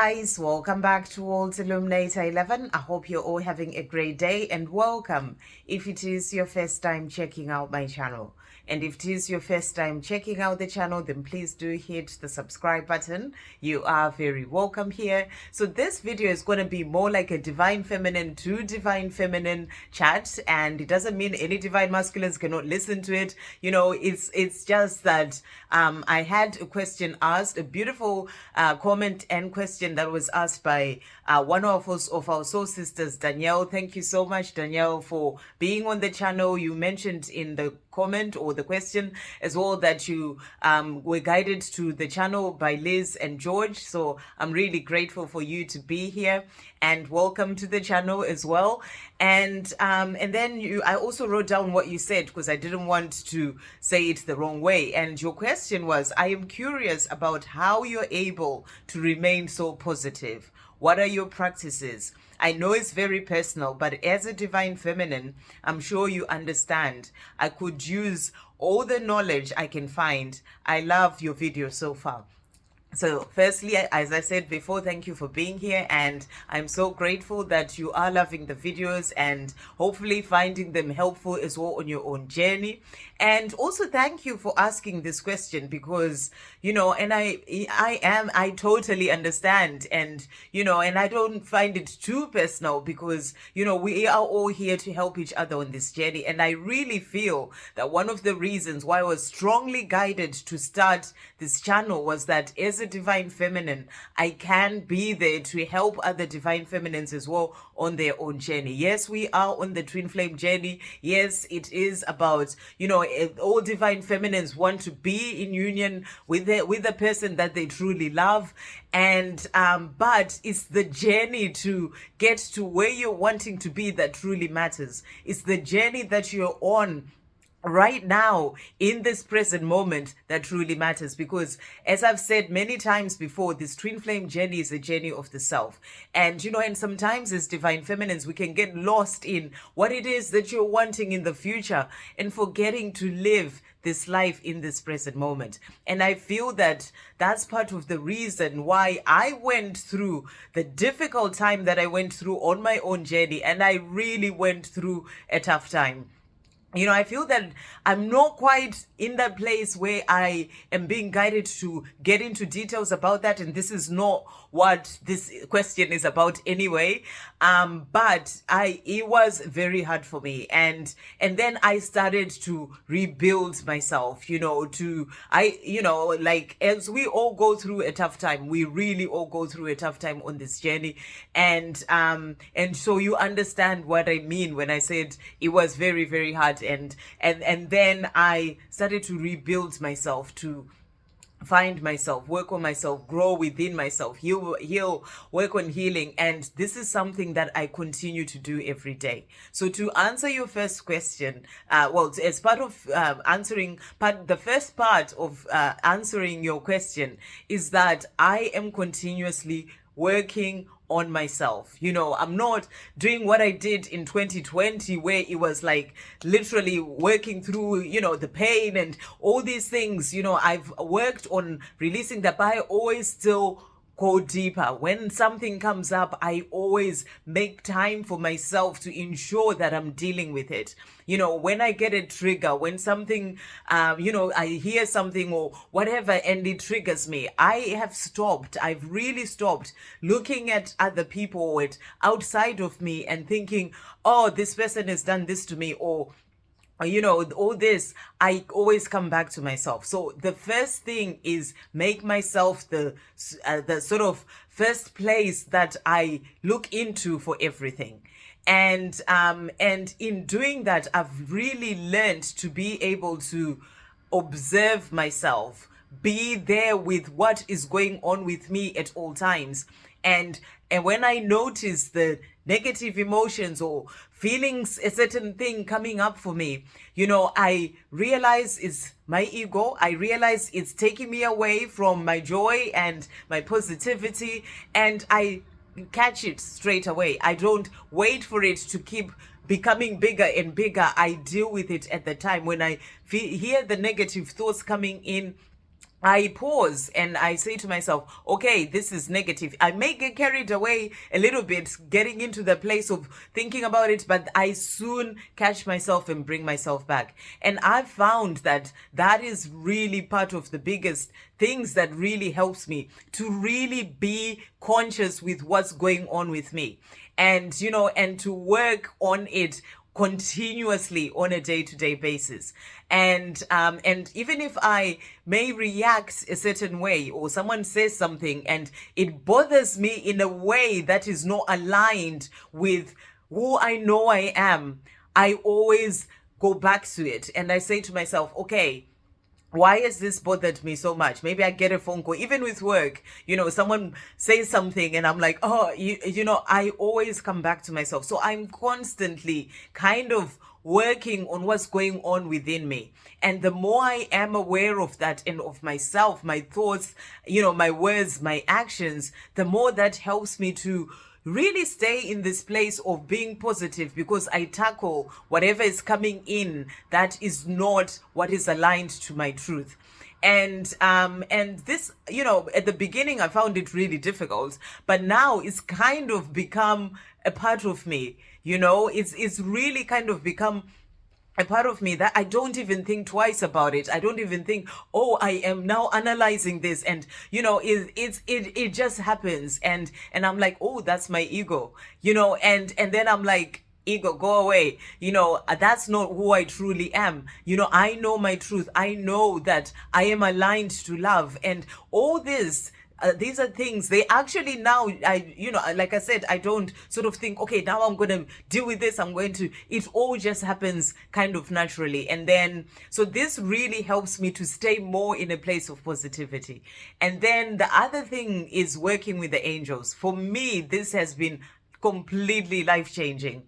Guys, welcome back to World Illuminator 11. I hope you're all having a great day and welcome if it is your first time checking out my channel. And if it is your first time checking out the channel, then please do hit the subscribe button. You are very welcome here. So this video is going to be more like a divine feminine to divine feminine chat, and it doesn't mean any divine masculines cannot listen to it. You know, it's just that I had a question asked, a beautiful comment and question that was asked by one of our soul sisters, Danielle. Thank you so much, Danielle, for being on the channel. You mentioned in the comment or the question as well that you were guided to the channel by Liz and George. So I'm really grateful for you to be here, and welcome to the channel as well. And then I also wrote down what you said because I didn't want to say it the wrong way. And your question was, I am curious about how you're able to remain so positive. What are your practices? I know it's very personal, but as a divine feminine, I'm sure you understand. I could use all the knowledge I can find. I love your video so far. So firstly, as I said before, thank you for being here, and I'm so grateful that you are loving the videos and hopefully finding them helpful as well on your own journey. And also thank you for asking this question because, you know, and I totally understand, and, you know, and I don't find it too personal because, you know, we are all here to help each other on this journey. And I really feel that one of the reasons why I was strongly guided to start this channel was that as a divine feminine, I can be there to help other divine feminines as well on their own journey. Yes, we are on the twin flame journey. Yes, it is about, you know, all divine feminines want to be in union with the person that they truly love, and but it's the journey to get to where you're wanting to be that truly matters. It's the journey that you're on right now in this present moment that truly matters, because as I've said many times before, this twin flame journey is a journey of the self. And you know, and sometimes as divine feminines we can get lost in what it is that you're wanting in the future and forgetting to live this life in this present moment. And I feel that that's part of the reason why I went through the difficult time that I went through on my own journey, and I really went through a tough time. You know, I feel that I'm not quite in that place where I am being guided to get into details about that. And this is not what this question is about anyway. But it was very hard for me. And then I started to rebuild myself, you know, like as we all go through a tough time, we really all go through a tough time on this journey. And so you understand what I mean when I said it was very, very hard. And then I started to rebuild myself, to find myself, work on myself, grow within myself, heal, work on healing. And this is something that I continue to do every day. So to answer your first question, as part of the first part of answering your question is that I am continuously working on myself. You know, I'm not doing what I did in 2020 where it was like literally working through, you know, the pain and all these things. You know, I've worked on releasing that, but I always still go deeper. When something comes up, I always make time for myself to ensure that I'm dealing with it. You know, when I get a trigger, when something, you know, I hear something or whatever and it triggers me, I've really stopped looking at other people or outside of me and thinking, oh, this person has done this to me, or you know, all this. I always come back to myself. So the first thing is make myself the sort of first place that I look into for everything. And in doing that, I've really learned to be able to observe myself, be there with what is going on with me at all times. And when I notice the negative emotions or feelings, a certain thing coming up for me, you know, I realize it's my ego. I realize it's taking me away from my joy and my positivity, and I catch it straight away. I don't wait for it to keep becoming bigger and bigger. I deal with it at the time when I hear the negative thoughts coming in. I pause and I say to myself, okay, this is negative. I may get carried away a little bit, getting into the place of thinking about it, but I soon catch myself and bring myself back. And I've found that that is really part of the biggest things that really helps me to really be conscious with what's going on with me. And, and to work on it continuously on a day-to-day basis. And even if I may react a certain way, or someone says something and it bothers me in a way that is not aligned with who I know I am, I always go back to it and I say to myself, okay, why has this bothered me so much? Maybe I get a phone call, even with work, someone says something and I'm like, oh, I always come back to myself. So I'm constantly kind of working on what's going on within me. And the more I am aware of that and of myself, my thoughts, my words, my actions, the more that helps me to really stay in this place of being positive, because I tackle whatever is coming in that is not what is aligned to my truth. And this, at the beginning I found it really difficult, but now it's kind of become a part of me. It's really kind of become a part of me that I don't even think twice about it. I don't even think, oh, I am now analyzing this, and it just happens, and I'm like, oh, that's my ego, and then I'm like, ego, go away. That's not who I truly am. I know my truth. I know that I am aligned to love, and all this. These are things they actually now, like I said, I don't sort of think, okay, now I'm going to deal with this. It all just happens kind of naturally. And then, so this really helps me to stay more in a place of positivity. And then the other thing is working with the angels. For me, this has been completely life-changing,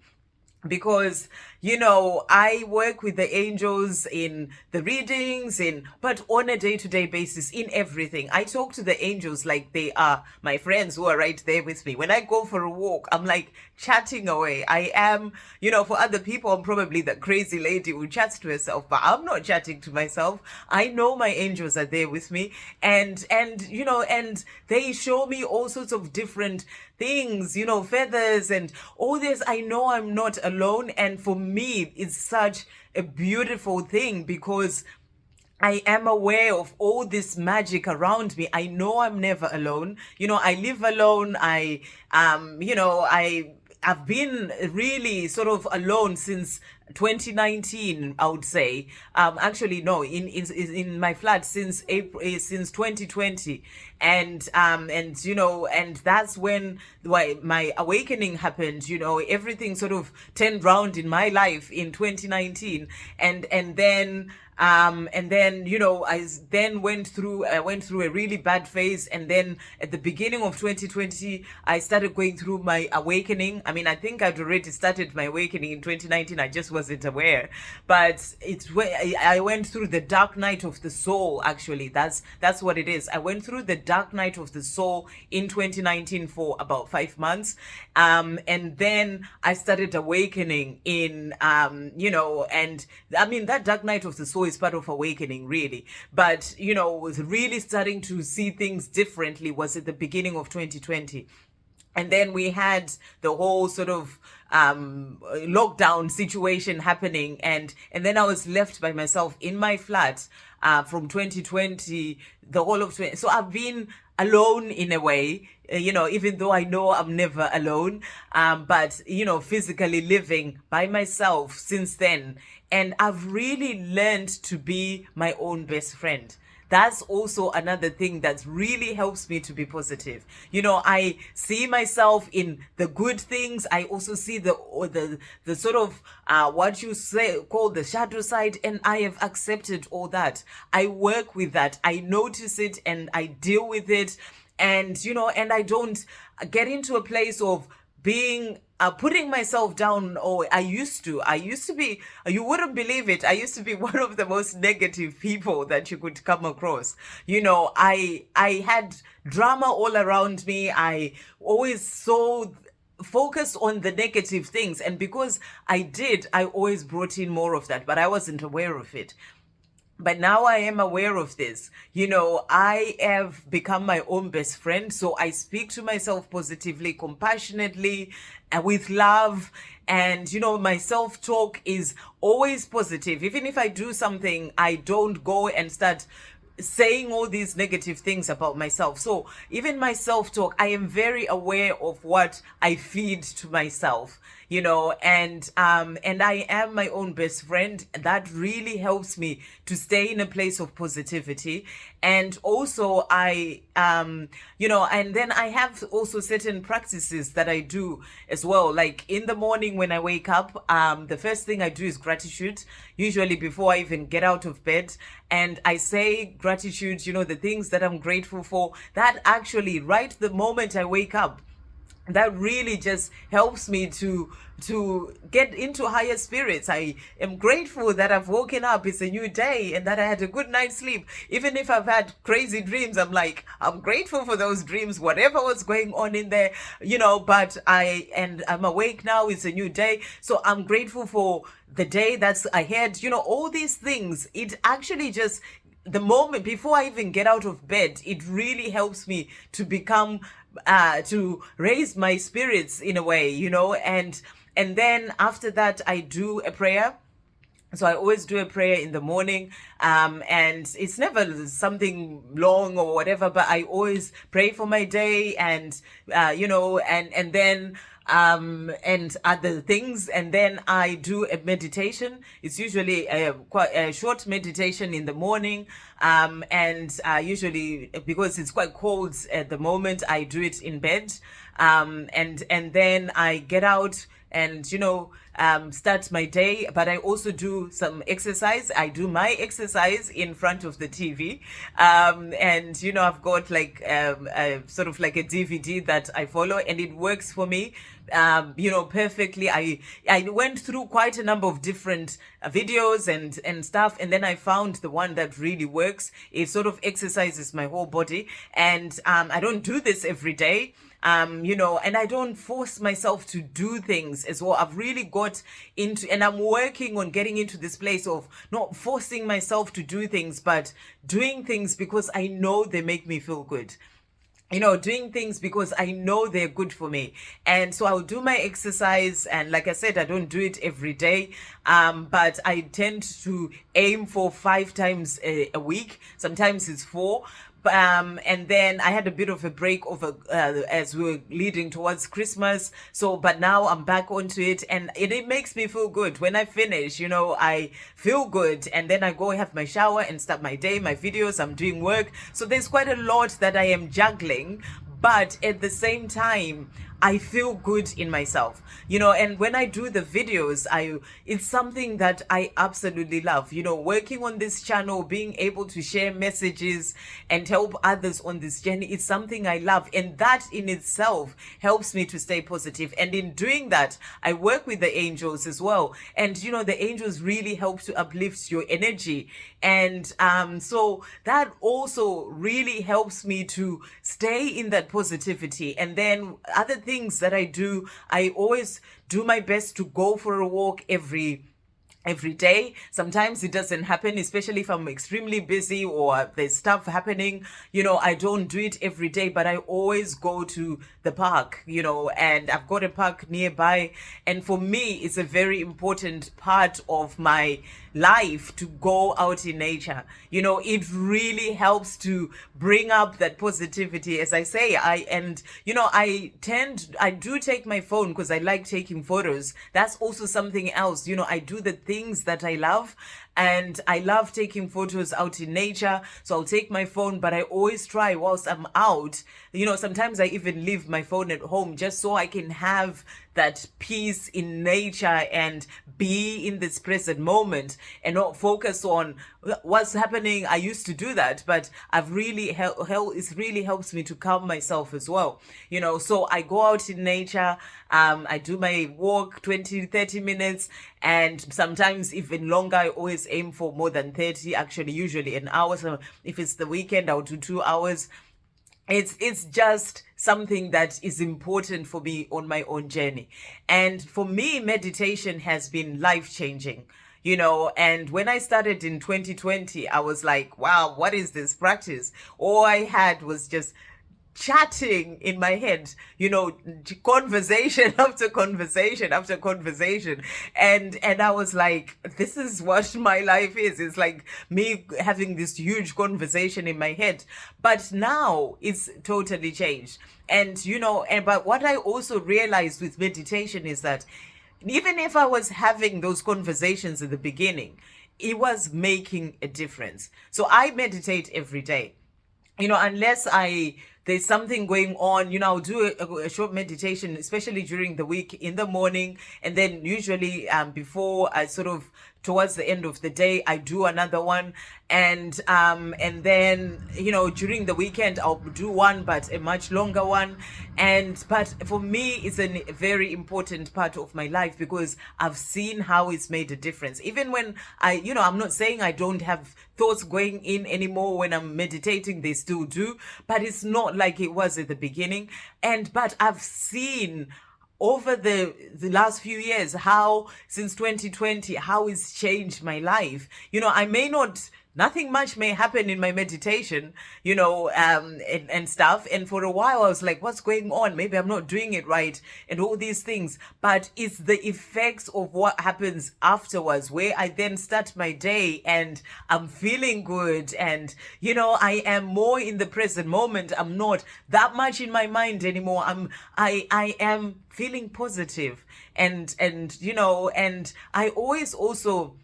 because I work with the angels in the readings, but on a day-to-day basis, in everything. I talk to the angels like they are my friends who are right there with me. When I go for a walk, I'm like chatting away. I am, for other people, I'm probably the crazy lady who chats to herself, but I'm not chatting to myself. I know my angels are there with me, and they show me all sorts of different things, feathers and all this. I know I'm not alone, and for me it's such a beautiful thing, because I am aware of all this magic around me. I know I'm never alone. I live alone. I've been really sort of alone since 2019, I would say. Actually, no, in my flat since April, since 2020, and that's when my awakening happened. Everything sort of turned round in my life in 2019, and then. I then went through a really bad phase, and then at the beginning of 2020, I started going through my awakening. I mean, I think I'd already started my awakening in 2019. I just wasn't aware, but it's where I went through the dark night of the soul. Actually, that's what it is. I went through the dark night of the soul in 2019 for about 5 months, and then I started awakening in, and I mean that dark night of the soul is part of awakening, really. But was really starting to see things differently was at the beginning of 2020. And then we had the whole sort of lockdown situation happening, and then I was left by myself in my flat from 2020, the whole of 20. So I've been alone in a way, even though I know I'm never alone, but physically living by myself since then. And I've really learned to be my own best friend. That's also another thing that really helps me to be positive. I see myself in the good things. I also see the sort of what you say called the shadow side, and I have accepted all that. I work with that. I notice it and I deal with it, and and I don't get into a place of being putting myself down. Or I used to be, you wouldn't believe it, I used to be one of the most negative people that you could come across. I had drama all around me. I always so focused on the negative things, and because I always brought in more of that, but I wasn't aware of it. But now I am aware of this. I have become my own best friend. So I speak to myself positively, compassionately, and with love. And, my self talk is always positive. Even if I do something, I don't go and start saying all these negative things about myself. So even my self-talk, I am very aware of what I feed to myself, and I am my own best friend. That really helps me to stay in a place of positivity. And also and then I have also certain practices that I do as well. Like in the morning when I wake up, the first thing I do is gratitude, usually before I even get out of bed. And I say gratitude, the things that I'm grateful for. That actually, right the moment I wake up, that really just helps me to get into higher spirits. I am grateful that I've woken up, it's a new day, and that I had a good night's sleep. Even if I've had crazy dreams, I'm grateful for those dreams, whatever was going on in there, but I'm awake now, it's a new day. So I'm grateful for the day that's ahead. All these things, it actually just, the moment before I even get out of bed, it really helps me to become to raise my spirits in a way, and then after that I do a prayer. So I always do a prayer in the morning, and it's never something long or whatever, but I always pray for my day, and and then and other things, and then I do a meditation. It's usually quite a short meditation in the morning, and usually, because it's quite cold at the moment, I do it in bed, and then I get out and start my day. But I also do some exercise. I do my exercise in front of the TV, and I've got like a sort of like a DVD that I follow, and it works for me perfectly. I went through quite a number of different videos and stuff, and then I found the one that really works. It sort of exercises my whole body, and I don't do this every day, and I don't force myself to do things as well. I've really got into, and I'm working on getting into this place of not forcing myself to do things, but doing things because I know they make me feel good. Doing things because I know they're good for me. And so I'll do my exercise. And like I said, I don't do it every day. But I tend to aim for 5 times a week. Sometimes it's 4. And then I had a bit of a break over as we were leading towards Christmas. So, but now I'm back onto it, and it makes me feel good. When I finish, I feel good, and then I go have my shower and start my day, my videos, I'm doing work. So there's quite a lot that I am juggling, but at the same time, I feel good in myself, and when I do the videos, it's something that I absolutely love, working on this channel, being able to share messages and help others on this journey. It's something I love, and that in itself helps me to stay positive. And in doing that, I work with the angels as well. And, the angels really help to uplift your energy. And so that also really helps me to stay in that positivity. And then other things that I do, I always do my best to go for a walk every day. Sometimes it doesn't happen, especially if I'm extremely busy or there's stuff happening. I don't do it every day, but I always go to the park, and I've got a park nearby. And for me, it's a very important part of my life to go out in nature. It really helps to bring up that positivity. As I say, I do take my phone because I like taking photos. That's also something else. I do the things that I love, and I love taking photos out in nature. So I'll take my phone, but I always try whilst I'm out, sometimes I even leave my phone at home just so I can have that peace in nature and be in this present moment and not focus on what's happening. I used to do that, but I've really it really helps me to calm myself as well. So I go out in nature, I do my walk 20-30 minutes, and sometimes even longer. I always aim for more than 30, actually usually an hour. So if it's the weekend, I'll do 2 hours. It's just something that is important for me on my own journey. And for me, meditation has been life-changing. And when I started in 2020, I was like, wow, what is this practice? All I had was just chatting in my head, conversation after conversation after conversation. And I was like, this is what my life is. It's like me having this huge conversation in my head. But now it's totally changed. But what I also realized with meditation is that even if I was having those conversations at the beginning, it was making a difference. So I meditate every day, unless there's something going on, I'll do a short meditation, especially during the week in the morning. And then usually before I towards the end of the day, I do another one. And then, during the weekend, I'll do one, but a much longer one. But for me, it's a very important part of my life because I've seen how it's made a difference. Even when I'm not saying I don't have thoughts going in anymore when I'm meditating, they still do, but it's not like it was at the beginning. But I've seen over the last few years how since 2020 how it's changed my life. I may not, nothing much may happen in my meditation, and stuff. And for a while I was like, what's going on? Maybe I'm not doing it right and all these things. But it's the effects of what happens afterwards, where I then start my day and I'm feeling good. And, I am more in the present moment. I'm not that much in my mind anymore. I am feeling positive. And I always also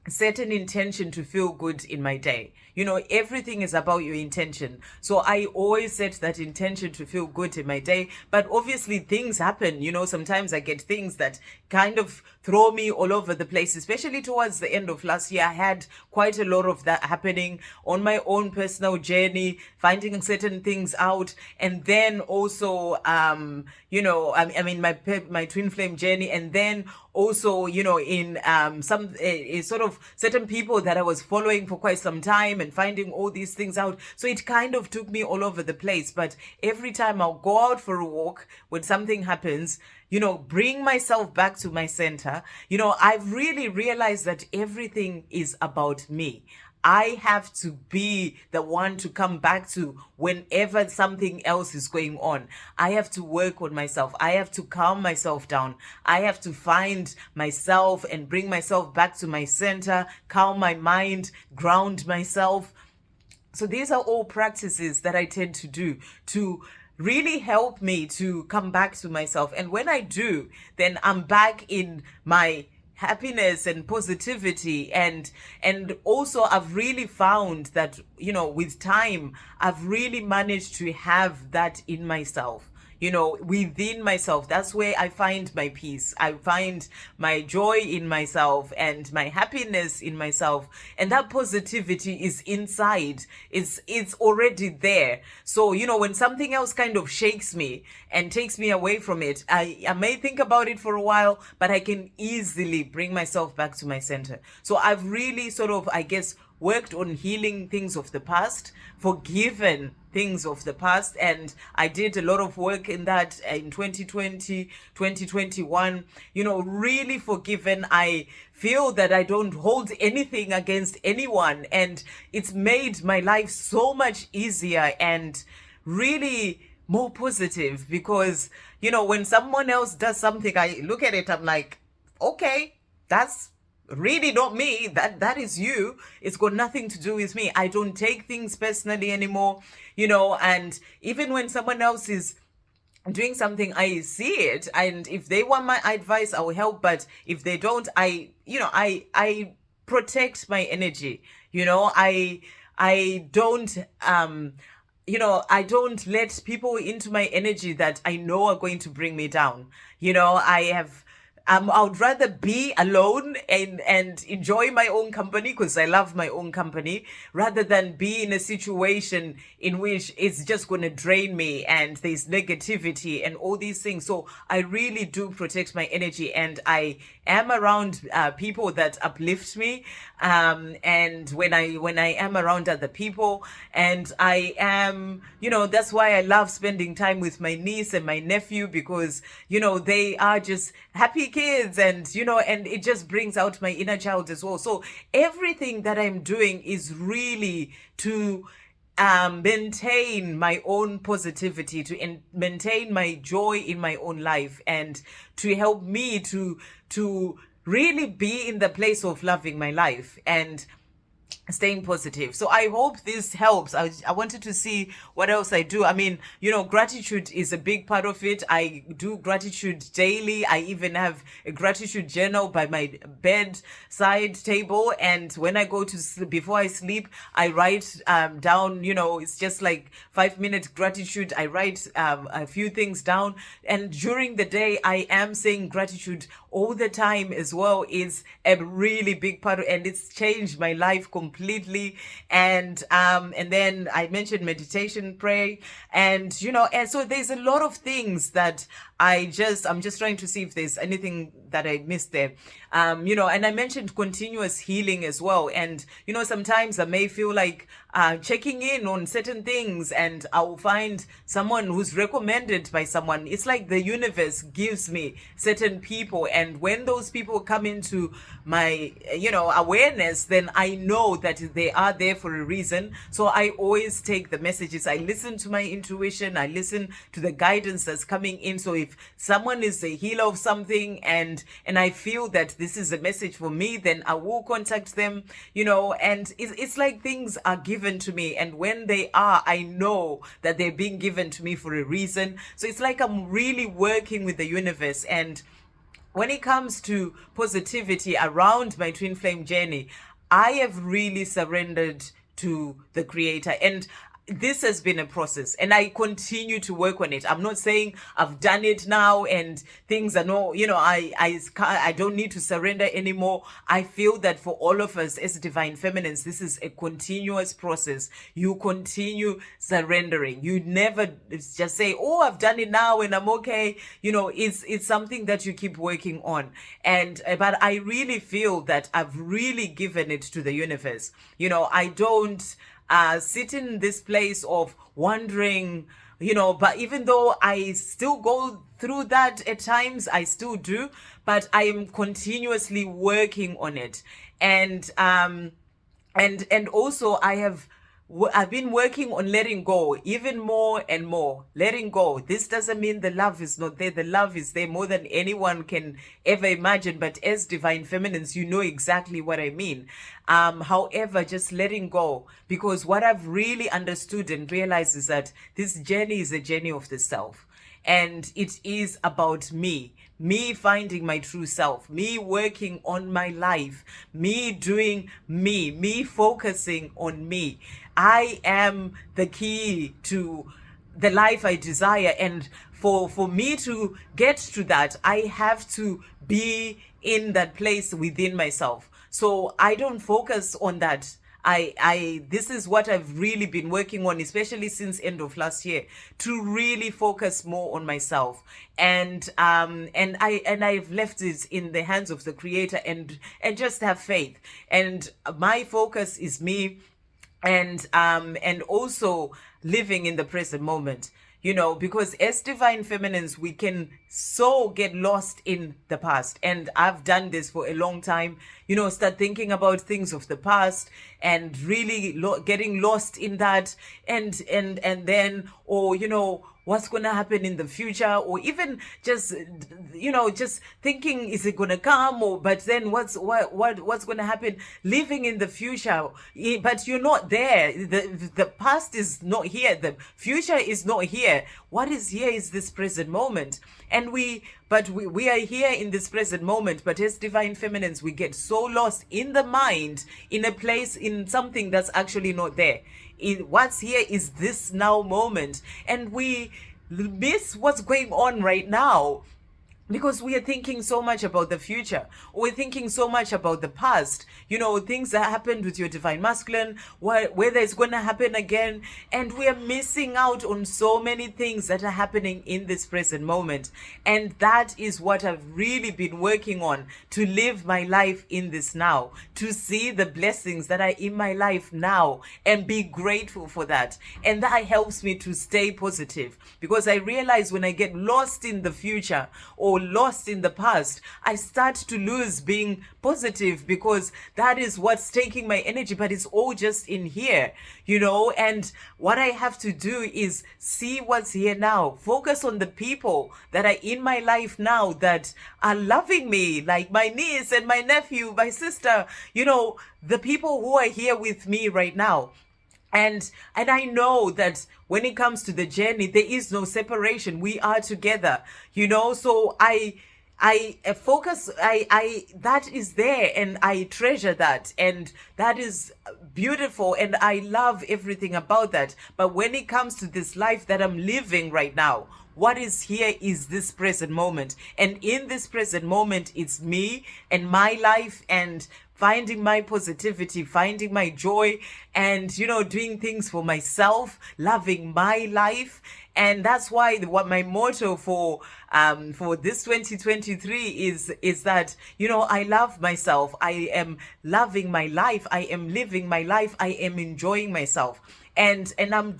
set an intention to feel good in my day. Everything is about your intention. So I always set that intention to feel good in my day. But obviously things happen, sometimes I get things that kind of throw me all over the place, especially towards the end of last year. I had quite a lot of that happening on my own personal journey, finding certain things out. And then also, my twin flame journey. And then also, in some sort of certain people that I was following for quite some time and finding all these things out. So it kind of took me all over the place. But every time I'll go out for a walk, when something happens, bring myself back to my center. I've really realized that everything is about me. I have to be the one to come back to whenever something else is going on. I have to work on myself. I have to calm myself down. I have to find myself and bring myself back to my center, calm my mind, ground myself. So these are all practices that I tend to do to really help me to come back to myself. And when I do, then I'm back in my happiness and positivity. And also I've really found that, with time, I've really managed to have that in myself. Within myself. That's where I find my peace. I find my joy in myself and my happiness in myself. And that positivity is inside. It's already there. So, when something else kind of shakes me and takes me away from it, I may think about it for a while, but I can easily bring myself back to my center. So I've really worked on healing things of the past, forgiven things of the past. And I did a lot of work in that in 2020, 2021, really forgiven. I feel that I don't hold anything against anyone. And it's made my life so much easier and really more positive because, when someone else does something, I look at it, I'm like, okay, that's really not me. That is you. It's got nothing to do with me. I don't take things personally anymore, and even when someone else is doing something, I see it, and if they want my advice, I will help. But if they don't, I protect my energy. I don't I don't let people into my energy that I know are going to bring me down. I would rather be alone and enjoy my own company because I love my own company rather than be in a situation in which it's just going to drain me and there's negativity and all these things. So I really do protect my energy, and I am around people that uplift me. And when I am around other people, and I am, that's why I love spending time with my niece and my nephew because, they are just happy kids, and and it just brings out my inner child as well. So everything that I'm doing is really to maintain my own positivity, to maintain my joy in my own life, and to help me to really be in the place of loving my life and staying positive. So I hope this helps. I wanted to see what else I do. I mean, gratitude is a big part of it. I do gratitude daily. I even have a gratitude journal by my bedside table, and when I go to sleep, before I sleep, I write down, it's just like 5 minute gratitude. I write a few things down, and during the day I am saying gratitude all the time as well. Is a really big part of, and it's changed my life completely. And then I mentioned meditation, pray, and and so there's a lot of things that I'm just trying to see if there's anything that I missed there. And I mentioned continuous healing as well. And sometimes I may feel like checking in on certain things, and I'll find someone who's recommended by someone. It's like the universe gives me certain people, and when those people come into my awareness, then I know that they are there for a reason. So I always take the messages. I listen to my intuition. I listen to the guidance that's coming in. So if someone is a healer of something, and I feel that this is a message for me, then I will contact them. And it's like things are given to me, and when they are, I know that they're being given to me for a reason. So it's like I'm really working with the universe. And when it comes to positivity around my twin flame journey, I have really surrendered to the Creator. And this has been a process, and I continue to work on it. I'm not saying I've done it now and things are no, I don't need to surrender anymore. I feel that for all of us as divine feminines, this is a continuous process. You continue surrendering. You never just say, oh, I've done it now and I'm okay. It's something that you keep working on. But I really feel that I've really given it to the universe. I don't sit in this place of wondering, but even though I still go through that at times, I still do, but I am continuously working on it. And also I've been working on letting go even more and more. Letting go. This doesn't mean the love is not there. The love is there more than anyone can ever imagine. But as divine feminines, you know exactly what I mean. However, just letting go, because what I've really understood and realized is that this journey is a journey of the self. And it is about me finding my true self, me working on my life, me doing me focusing on me. I am the key to the life I desire. And for me to get to that, I have to be in that place within myself. So I don't focus on that. This is what I've really been working on, especially since end of last year, to really focus more on myself. And I've left it in the hands of the Creator, and just have faith. And my focus is me, and also living in the present moment. Because as divine feminines, we can so get lost in the past. And I've done this for a long time, start thinking about things of the past and really getting lost in that. And then, what's going to happen in the future, or even just thinking, is it going to come, but then what's going to happen, living in the future, but you're not there. The past is not here, the future is not here. What is here is this present moment. And we are here in this present moment, but as divine feminines, we get so lost in the mind, in a place, in something that's actually not there. What's here is this now moment, and we miss what's going on right now because we are thinking so much about the future. We're thinking so much about the past, things that happened with your divine masculine, whether it's going to happen again. And we are missing out on so many things that are happening in this present moment. And that is what I've really been working on, to live my life in this now, to see the blessings that are in my life now and be grateful for that. And that helps me to stay positive, because I realize when I get lost in the future, or or lost in the past, I start to lose being positive, because that is what's taking my energy, but it's all just in here, and what I have to do is see what's here now, focus on the people that are in my life now that are loving me, like my niece and my nephew, my sister, the people who are here with me right now. And I know that when it comes to the journey, there is no separation. We are together, so I focus, I that is there, and I treasure that, and that is beautiful, and I love everything about that. But when it comes to this life that I'm living right now, what is here is this present moment. And in this present moment, it's me and my life, and finding my positivity, finding my joy, and doing things for myself, loving my life. And that's why what my motto for this 2023 is that I love myself, I am loving my life, I am living my life, I am enjoying myself, and I'm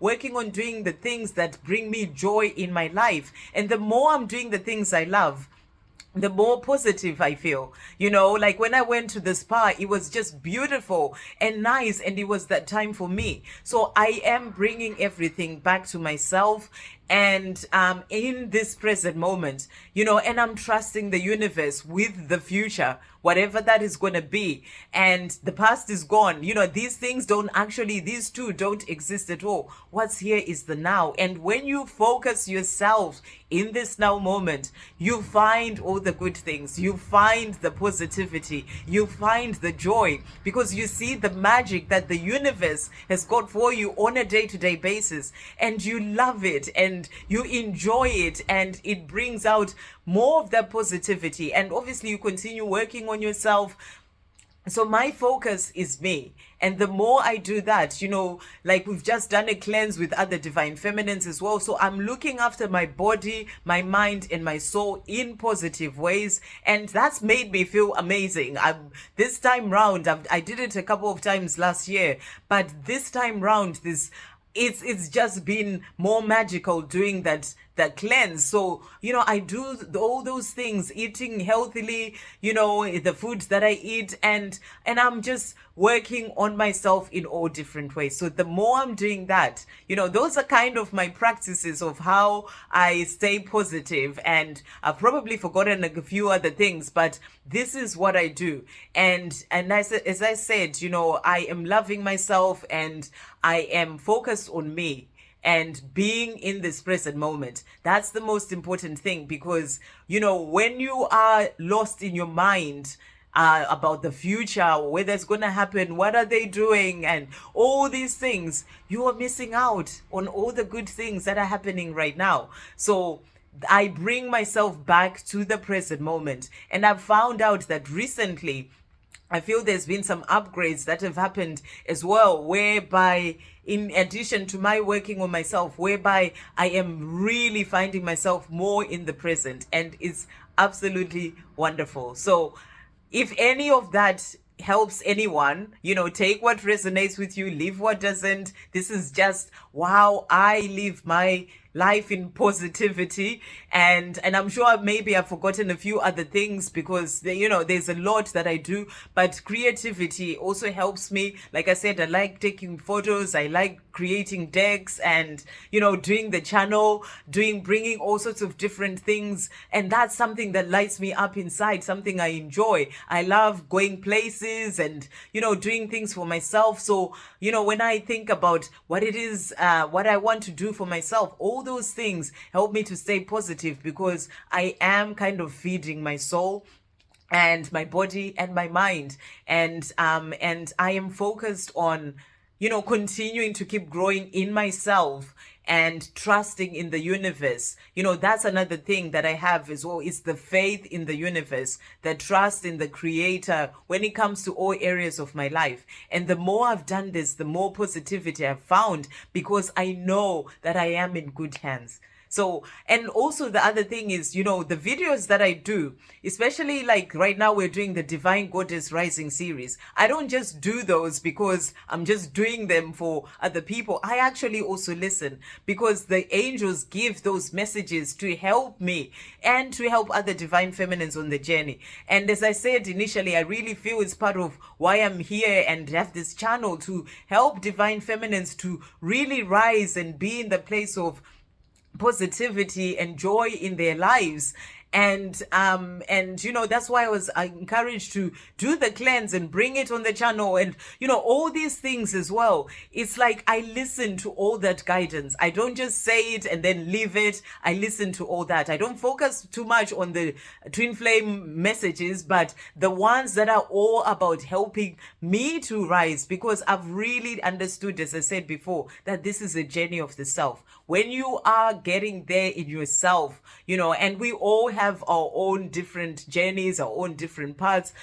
working on doing the things that bring me joy in my life. And the more I'm doing the things I love, the more positive I feel. Like when I went to the spa, it was just beautiful and nice, and it was that time for me. So I am bringing everything back to myself, and in this present moment, and I'm trusting the universe with the future, whatever that is going to be. And the past is gone. These things these two don't exist at all. What's here is the now. And when you focus yourself in this now moment, you find all the good things, you find the positivity, you find the joy, because you see the magic that the universe has got for you on a day-to-day basis, and you love it, and you enjoy it, and it brings out more of that positivity. And obviously you continue working on yourself. So my focus is me. And the more I do that, like we've just done a cleanse with other divine feminines as well. So I'm looking after my body, my mind, and my soul in positive ways. And that's made me feel amazing. This time round, I did it a couple of times last year, but this time round, it's just been more magical doing that cleanse. So I do all those things, eating healthily, the foods that I eat, and I'm just working on myself in all different ways. So the more I'm doing that, those are kind of my practices of how I stay positive. And I've probably forgotten a few other things, but this is what I do. And as I said, I am loving myself, and I am focused on me and being in this present moment. That's the most important thing, because when you are lost in your mind about the future, whether it's going to happen, what are they doing, and all these things, you are missing out on all the good things that are happening right now. So I bring myself back to the present moment. And I've found out that recently, I feel there's been some upgrades that have happened as well, whereby in addition to my working on myself, whereby I am really finding myself more in the present, and it's absolutely wonderful. So if any of that helps anyone, take what resonates with you, leave what doesn't. This is just how I live my life in positivity, and I'm sure maybe I've forgotten a few other things, because there's a lot that I do, but creativity also helps me. Like I said, I like taking photos, I like creating decks, and doing the channel, bringing all sorts of different things, and that's something that lights me up inside, something I enjoy. I love going places and doing things for myself. So when I think about what it is, what I want to do for myself, all those things help me to stay positive, because I am kind of feeding my soul and my body and my mind, and I am focused on continuing to keep growing in myself and trusting in the universe. That's another thing that I have as well, is the faith in the universe, the trust in the creator when it comes to all areas of my life. And the more I've done this, the more positivity I've found, because I know that I am in good hands. So, and also the other thing is, you know, the videos that I do, especially like right now we're doing the Divine Goddess Rising series. I don't just do those because I'm just doing them for other people. I actually also listen because the angels give those messages to help me and to help other divine feminines on the journey. And as I said initially, I really feel it's part of why I'm here and have this channel, to help divine feminines to really rise and be in the place of positivity and joy in their lives. And you know, that's why I encouraged to do the cleanse and bring it on the channel, and you know, all these things as well. It's like I listen to all that guidance. I don't just say it and then leave it. I listen to all that. I don't focus too much on the twin flame messages, but the ones that are all about helping me to rise, because I've really understood, as I said before, that this is a journey of the self. When you are getting there in yourself, you know, and we all have our own different journeys, our own different paths,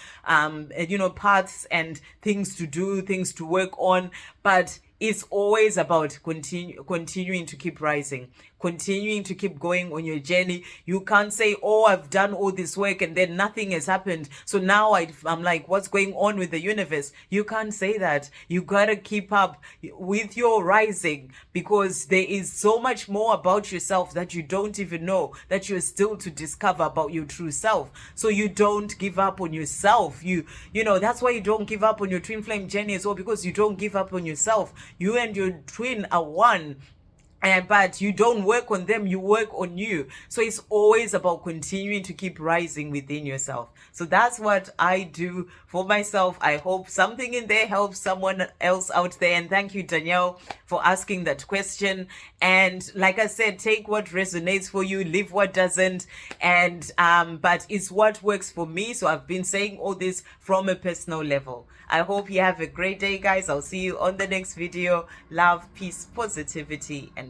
you know, paths and things to do, things to work on, but it's always about continuing to keep rising, continuing to keep going on your journey. You can't say, oh, I've done all this work and then nothing has happened, so now I'm like, what's going on with the universe? You can't say that. You gotta keep up with your rising, because there is so much more about yourself that you don't even know, that you're still to discover about your true self. So you don't give up on yourself. You know, that's why you don't give up on your twin flame journey as well, because you don't give up on yourself. You and your twin are one. But you don't work on them, you work on you. So it's always about continuing to keep rising within yourself. So that's what I do for myself. I hope something in there helps someone else out there. And thank you, Danielle, for asking that question. And like I said, take what resonates for you, leave what doesn't. And but it's what works for me. So I've been saying all this from a personal level. I hope you have a great day, guys. I'll see you on the next video. Love, peace, positivity, and